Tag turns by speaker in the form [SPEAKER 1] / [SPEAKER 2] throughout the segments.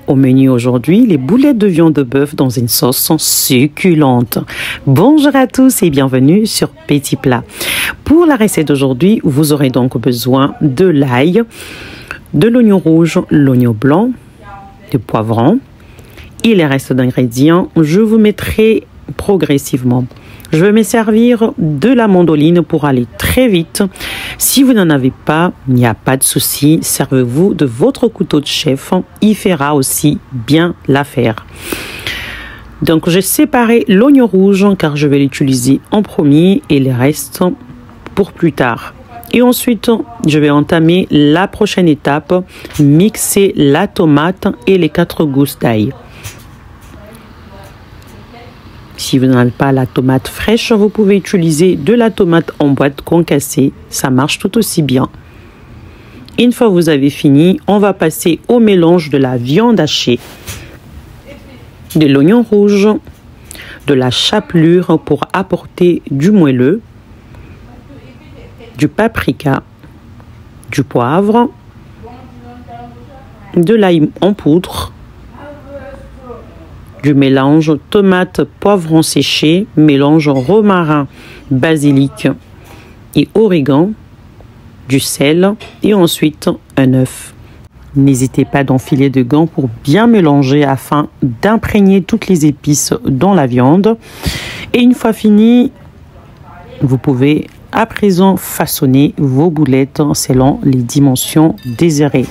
[SPEAKER 1] Au menu aujourd'hui, les boulettes de viande de bœuf dans une sauce succulente. Bonjour à tous et bienvenue sur Petit Plat. Pour la recette d'aujourd'hui, vous aurez donc besoin de l'ail, de l'oignon rouge, l'oignon blanc, du poivron et les restes d'ingrédients. Je vous mettrai progressivement. Je vais me servir de la mandoline pour aller très vite. Si vous n'en avez pas, il n'y a pas de souci. Servez-vous de votre couteau de chef. Il fera aussi bien l'affaire. Donc, j'ai séparé l'oignon rouge car je vais l'utiliser en premier et les restes pour plus tard. Et ensuite, je vais entamer la prochaine étape, mixer la tomate et les 4 gousses d'ail. Si vous n'avez pas la tomate fraîche, vous pouvez utiliser de la tomate en boîte concassée. Ça marche tout aussi bien. Une fois que vous avez fini, on va passer au mélange de la viande hachée, de l'oignon rouge, de la chapelure pour apporter du moelleux, du paprika, du poivre, de l'ail en poudre, du mélange tomate, poivron séché, mélange romarin, basilic et origan, du sel et ensuite un œuf. N'hésitez pas d'enfiler de gants pour bien mélanger afin d'imprégner toutes les épices dans la viande. Et une fois fini, vous pouvez à présent façonner vos boulettes selon les dimensions désirées.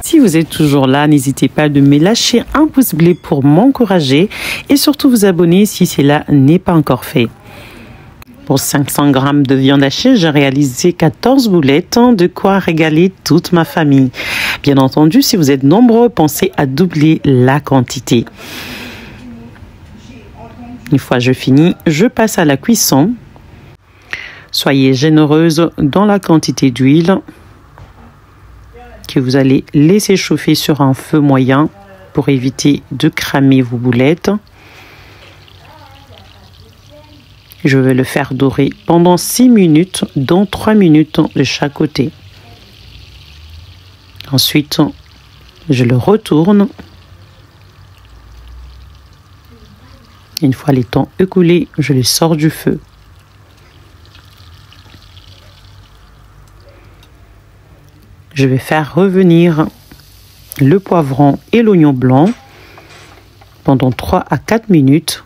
[SPEAKER 1] Si vous êtes toujours là, n'hésitez pas de me lâcher un pouce bleu pour m'encourager et surtout vous abonner si cela n'est pas encore fait. Pour 500 g de viande hachée, j'ai réalisé 14 boulettes, de quoi régaler toute ma famille. Bien entendu, si vous êtes nombreux, pensez à doubler la quantité. Une fois je finis, je passe à la cuisson. Soyez généreuse dans la quantité d'huile que vous allez laisser chauffer sur un feu moyen pour éviter de cramer vos boulettes. Je vais le faire dorer pendant 6 minutes, dont 3 minutes de chaque côté. Ensuite, je le retourne. Une fois les temps écoulés, je les sors du feu. Je vais faire revenir le poivron et l'oignon blanc pendant 3 à 4 minutes.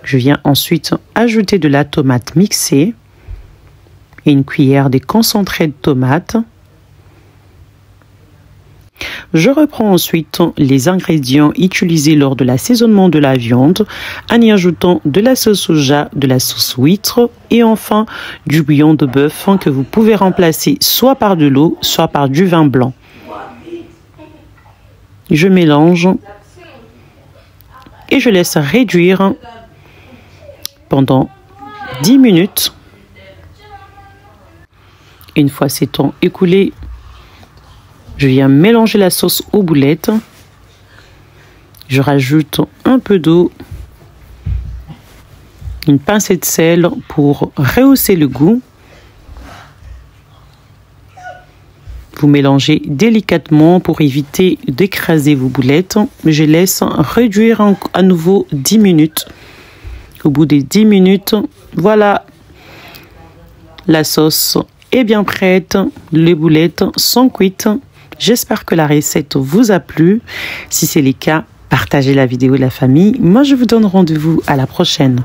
[SPEAKER 1] Je viens ensuite ajouter de la tomate mixée et une cuillère de concentré de tomate. Je reprends ensuite les ingrédients utilisés lors de l'assaisonnement de la viande en y ajoutant de la sauce soja, de la sauce huître et enfin du bouillon de bœuf que vous pouvez remplacer soit par de l'eau, soit par du vin blanc. Je mélange et je laisse réduire pendant 10 minutes. Une fois ces temps écoulés, je viens mélanger la sauce aux boulettes. Je rajoute un peu d'eau, une pincée de sel pour rehausser le goût. Vous mélangez délicatement pour éviter d'écraser vos boulettes. Je laisse réduire à nouveau 10 minutes. Au bout des 10 minutes, voilà, la sauce est bien prête. Les boulettes sont cuites. J'espère que la recette vous a plu. Si c'est le cas, partagez la vidéo à la famille. Moi, je vous donne rendez-vous à la prochaine.